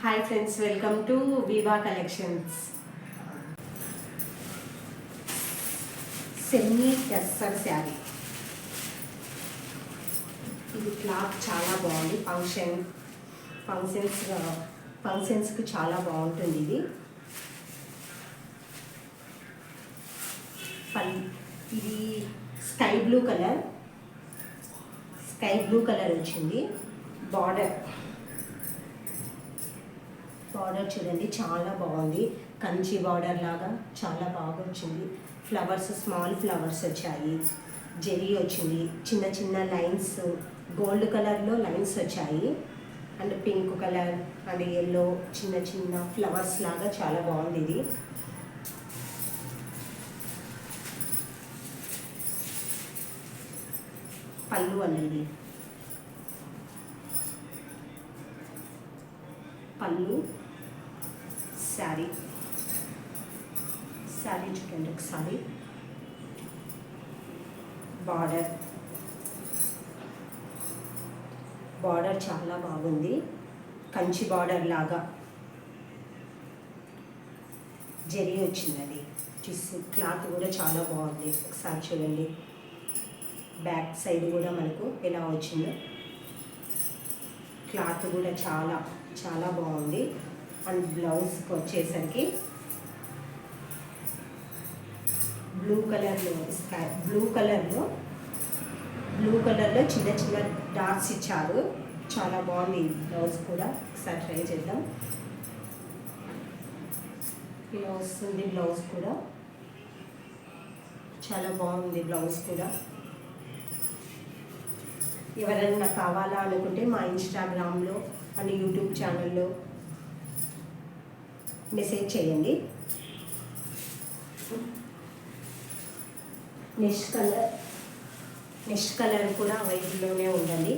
Hi friends, welcome to Viva collections. Semi tussar sari. ఇది cloth చాలా బాగుంది. ఫంక్షన్స్కి చాలా బాగుంటుంది. ఇది స్కై బ్లూ కలర్ వచ్చింది. బార్డర్ చూడండి, చాలా బాగుంది. కంచి బార్డర్ లాగా చాలా బాగా వచ్చింది. ఫ్లవర్స్, స్మాల్ ఫ్లవర్స్ వచ్చాయి. జెరీ వచ్చింది. చిన్న చిన్న లైన్స్, గోల్డ్ కలర్లో లైన్స్ వచ్చాయి. And pink colour and yellow చిన్న చిన్న ఫ్లవర్స్ లాగా చాలా బాగుంది. ఇది పళ్ళు అనేది, పళ్ళు శారీ చూడండి ఒకసారి. బార్డర్ చాలా బాగుంది. కంచి బార్డర్ లాగా జరీ వచ్చిందండి. క్లాత్ కూడా చాలా బాగుంది. ఒకసారి చూడండి, బ్యాక్ సైడ్ కూడా మనకు ఎలా వచ్చిందో. క్లాత్ కూడా చాలా చాలా బాగుంది. అండ్ బ్లౌజ్కి వచ్చేసరికి బ్లూ కలర్లో చిన్న చిన్న డాట్స్ ఇచ్చారు. చాలా బాగుంది. బ్లౌజ్ కూడా ఒకసారి ట్రై చేద్దాం. ఇలా వస్తుంది. బ్లౌజ్ కూడా చాలా బాగుంది. బ్లౌజ్ కూడా ఎవరైనా కావాలా అనుకుంటే మా ఇన్స్టాగ్రామ్లో అండ్ యూట్యూబ్ ఛానల్లో మెసేజ్ చేయండి. నెక్స్ట్ కలర్ కూడా అవైలబుల్లోనే ఉందండి.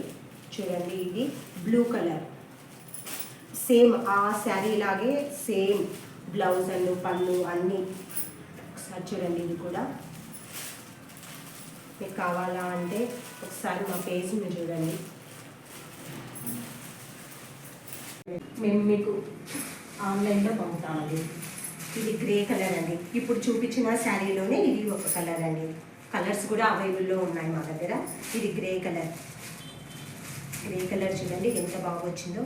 చూడండి, ఇది బ్లూ కలర్. సేమ్ ఆ శారీ లాగే సేమ్ బ్లౌజ్ అండ్ పళ్ళు అన్నీ. ఒకసారి చూడండి, ఇది కూడా మీకు కావాలా అంటే ఒకసారి మా పేజ్ని చూడండి. మేము మీకు ఆన్లైన్లో పంపుతామండి. ఇది గ్రే కలర్ అండి. ఇప్పుడు చూపించిన శారీలోనే ఇది ఒక కలర్ అండి. కలర్స్ కూడా అవైలబుల్లో ఉన్నాయి మా దగ్గర. ఇది గ్రే కలర్ చూడండి ఎంత బాగా వచ్చిందో.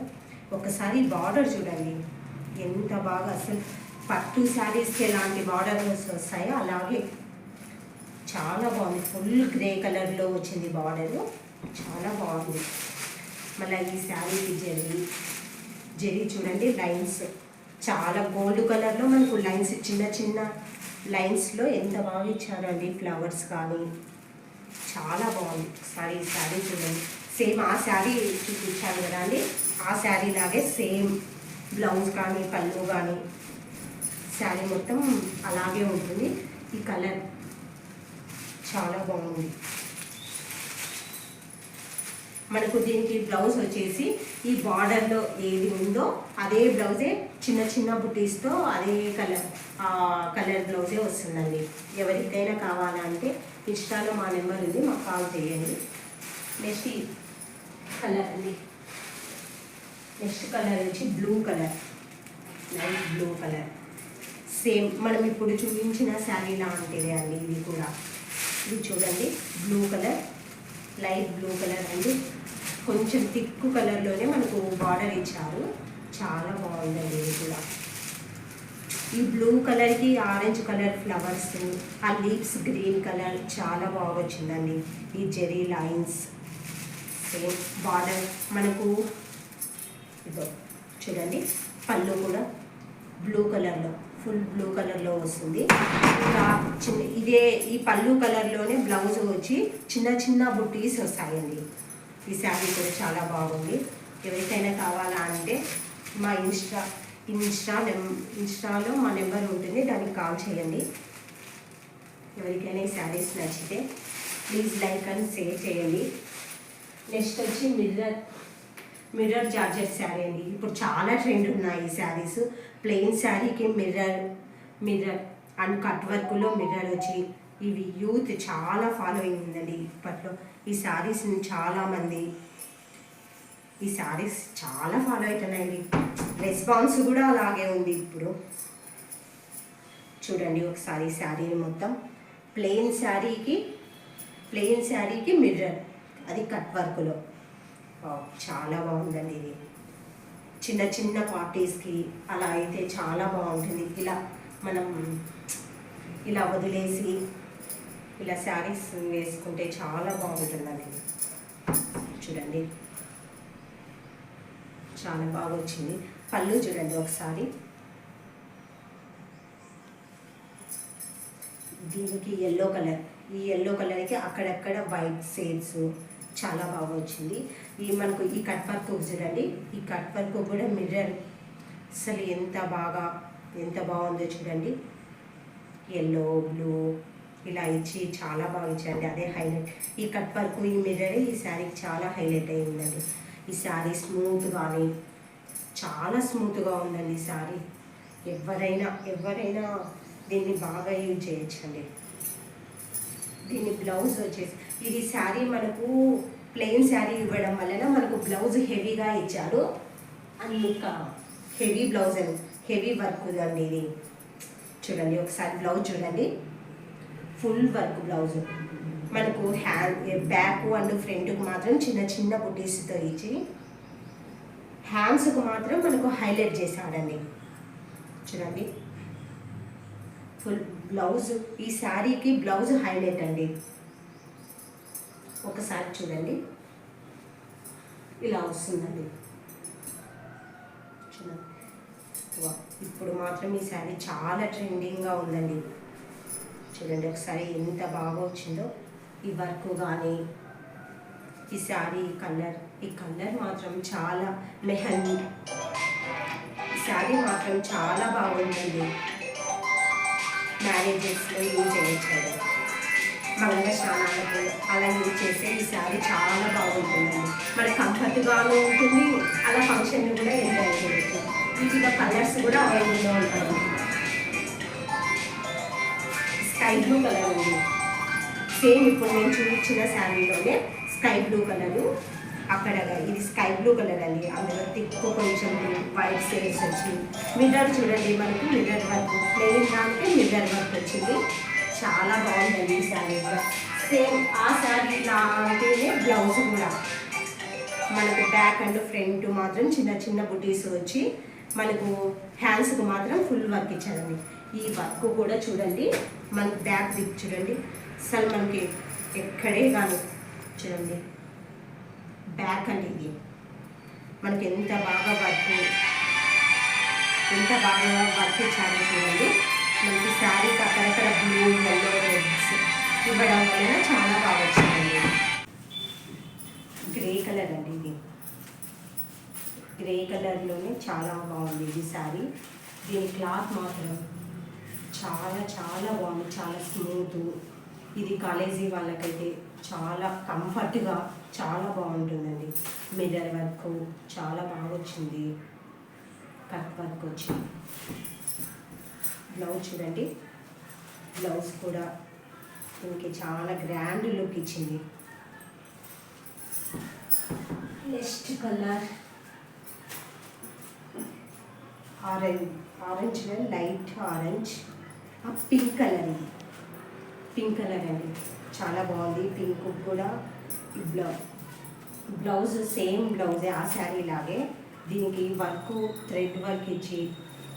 ఒకసారి బార్డర్ చూడండి ఎంత బాగా, అసలు పట్టు శారీస్కి ఎలాంటి బార్డర్స్ వస్తాయో అలాగే చాలా బాగుంది. ఫుల్ గ్రే కలర్లో వచ్చింది బార్డరు, చాలా బాగుంది. మళ్ళీ ఈ శారీకి జరీ చూడండి, లైన్స్ చాలా గోల్డ్ కలర్లో మనకు లైన్స్, చిన్న చిన్న లైన్స్లో ఎంత బాగా ఇచ్చారండి. ఫ్లవర్స్ కానీ చాలా బాగుంది. ఒకసారి ఈ శారీ చూడండి. సేమ్ ఆ శారీ చూపించాను కదా అండి, ఆ శారీ లాగే సేమ్ బ్లౌజ్ కానీ పళ్ళు కానీ శారీ మొత్తం అలాగే ఉంటుంది. ఈ కలర్ చాలా బాగుంది. మనకు దీనికి బ్లౌజ్ వచ్చేసి ఈ బార్డర్లో ఏది ఉందో అదే బ్లౌజే చిన్న చిన్న బుటీస్తో అదే కలర్ బ్లౌజే వస్తుందండి. ఎవరికైనా కావాలంటే ఇన్స్టాలో మా నెంబర్ ఉంది, మాకు కాల్ చేయండి. నెక్స్ట్ కలర్ వచ్చి blue colour, light blue colour. Same మనం ఇప్పుడు చూపించిన శారీ లాంటిదే అండి. ఇది కూడా ఇది చూడండి, blue colour, light blue colour అండి. కొంచెం థిక్ కలర్లోనే మనకు బార్డర్ ఇచ్చారు. చాలా బాగుందండి. ఇది కూడా ఈ బ్లూ కలర్కి ఆరెంజ్ కలర్ ఫ్లవర్స్, ఆ లీవ్స్ గ్రీన్ కలర్ చాలా బాగా వచ్చిందండి. ఈ జెరీ లైన్స్, సేమ్ బార్డర్ మనకు ఇదో చూడండి. పళ్ళు కూడా బ్లూ కలర్లో, ఫుల్ బ్లూ కలర్లో వస్తుంది. ఇంకా ఈ పళ్ళు కలర్లోనే బ్లౌజ్ వచ్చి చిన్న చిన్న బుట్టీస్ వస్తాయండి. ఈ శారీ కూడా చాలా బాగుంది. ఎవరికైనా కావాలా అంటే మా ఇన్స్టాలో మా నెంబర్ ఉంటుంది, దానికి కాల్ చేయండి. ఎవరికైనా ఈ శారీస్ నచ్చితే ప్లీజ్ లైక్ అండ్ షేర్ చేయండి. నెక్స్ట్ వచ్చి మిర్రర్ జార్జెట్ శారీ అండి. ఇప్పుడు చాలా ట్రెండ్ ఉన్నాయి ఈ శారీస్. ప్లెయిన్ శారీకి మిర్రర్ అండ్ కట్ వర్క్లో మిర్రర్ వచ్చి ఇవి యూత్ చాలా ఫాలోయింగ్ ఉందండి ఇప్పట్లో. ఈ శారీస్ని చాలామంది ఈ శారీస్ చాలా ఫాలో అవుతున్నాయండి. రెస్పాన్స్ కూడా అలాగే ఉంది ఇప్పుడు. చూడండి ఒకసారి శారీని మొత్తం ప్లెయిన్ శారీకి మిర్రర్, అది కట్ వర్క్లో. చాలా బాగుందండి ఇది. చిన్న చిన్న పార్టీస్కి అలా అయితే చాలా బాగుంటుంది. ఇలా మనం ఇలా వదిలేసి ఇలా శారీస్ వేసుకుంటే చాలా బాగుంటుందండి. చూడండి చాలా బాగా వచ్చింది. పళ్ళు చూడండి ఒకసారి. దీనికి ఎల్లో కలర్, ఈ ఎల్లో కలర్కి అక్కడక్కడ వైట్ షేడ్స్ చాలా బాగా వచ్చింది. ఈ మనకు ఈ కట్ వర్క్ చూడండి, ఈ కట్ వర్క్ కూడా మిర్రర్ అసలు ఎంత బాగుందో చూడండి. ఎల్లో బ్లూ ఇలా ఇచ్చి చాలా బాగా ఇచ్చారండి. అదే హైలైట్. ఈ కట్ వర్క్ ఈ మిర్రర్ ఈ శారీకి చాలా హైలైట్ అయి ఉందండి. ఈ శారీ స్మూత్ కానీ చాలా స్మూత్గా ఉందండి ఈ శారీ. ఎవరైనా దీన్ని బాగా యూజ్ చేయొచ్చండి. దీని బ్లౌజ్ వచ్చేసి ఇది శారీ మనకు ప్లెయిన్ శారీ ఇవ్వడం వలన మనకు బ్లౌజ్ హెవీగా ఇచ్చాడు. అంత హెవీ బ్లౌజ్ అని హెవీ వర్క్ అండి ఇది. చూడండి ఒకసారి బ్లౌజ్ చూడండి, ఫుల్ వర్క్ బ్లౌజ్. మనకు బ్యాక్ అండ్ ఫ్రంట్కు మాత్రం చిన్న చిన్న బుటీస్తో ఇచ్చి హ్యాండ్స్కు మాత్రం మనకు హైలైట్ చేశాడండి. చూడండి ఫుల్ బ్లౌజ్. ఈ శారీకి బ్లౌజ్ హైలైట్ అండి. ఒకసారి చూడండి ఇలా వస్తుందండి. చూడండి ఇప్పుడు మాత్రం ఈ శారీ చాలా ట్రెండింగ్గా ఉందండి. చూడండి ఒకసారి ఎంత బాగా వచ్చిందో ఈ వర్క్ కానీ ఈ శారీ ఈ కలర్ మాత్రం చాలా మెహందీ. ఈ శారీ మాత్రం చాలా బాగుంటుంది. మ్యారేజెస్లో యూజ్ చేయొచ్చు, మంగళ స్నానాలకు అలా యూజ్ చేస్తే ఈ శారీ చాలా బాగుంటుందండి. మనకి కంఫర్ట్గాను ఉంటుంది, అలా ఫంక్షన్లు కూడా ఎంజాయ్ చేయొచ్చు. వీటిలో కలర్స్ కూడా అవైలబుల్గా ఉంటాయి. స్కై బ్లూ కలర్ అండి, సేమ్ ఇప్పుడు నేను చూపించిన శారీలోనే స్కై బ్లూ కలరు. అక్కడ ఇది స్కై బ్లూ కలర్ అండి, అందులో తిక్కు కొంచెం వైట్ షేడ్స్ వచ్చి మిర్రర్ చూడండి, మనకు మిర్రర్ వర్క్ ప్లెయిన్ దానికి మిర్రర్ వర్క్ వచ్చింది. చాలా బాగుందండి ఈ శారీ కూడా. సేమ్ ఆ శారీ లాంటినే బ్లౌజ్ కూడా మనకు బ్యాక్ అండ్ ఫ్రంట్ మాత్రం చిన్న చిన్న బుటీస్ వచ్చి మనకు హ్యాండ్స్కి మాత్రం ఫుల్ వర్క్ ఇచ్చారండి. ఈ వర్క్ కూడా చూడండి, మనకు బ్యాక్ దిక్కు చూడండి, అసలు మనకి ఎక్కడే కానీ చూడండి బ్యాక్ అండి. ఇది మనకి ఎంత బాగా వర్క్ ఇచ్చారో చూడండి. మనకి శారీకి అక్కడక్కడ బ్లూ ఎల్లో రెడ్స్ ఇవ్వడం వలన చాలా బాగా వచ్చిందండి. గ్రే కలర్ అండి, ఇది గ్రే కలర్లోనే చాలా బాగుంది ఇది శారీ. దీని క్లాత్ మాత్రం చాలా చాలా బాగుంది, చాలా స్మూత్. ఇది కాలేజీ వాళ్ళకైతే చాలా కంఫర్ట్గా చాలా బాగుంటుందండి. మిర్రర్ వర్క్ చాలా బాగా వచ్చింది, కట్ వర్క్ వచ్చింది. బ్లౌజ్ చూడండి, బ్లౌజ్ కూడా దీనికి చాలా గ్రాండ్ లుక్ ఇచ్చింది. Next colour orange light orange, pink colour. ఇది పింక్ కలర్ అండి, చాలా బాగుంది. పింక్ కూడా బ్లౌజ్ సేమ్ బ్లౌజే ఆ శారీ లాగే. దీనికి వర్క్ థ్రెడ్ వర్క్ ఇచ్చి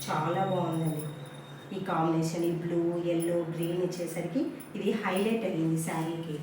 చాలా బాగుందండి. ఈ కాంబినేషన్ ఈ బ్లూ ఎల్లో గ్రీన్ ఇచ్చేసరికి ఇది హైలైట్ అయ్యింది శారీకి.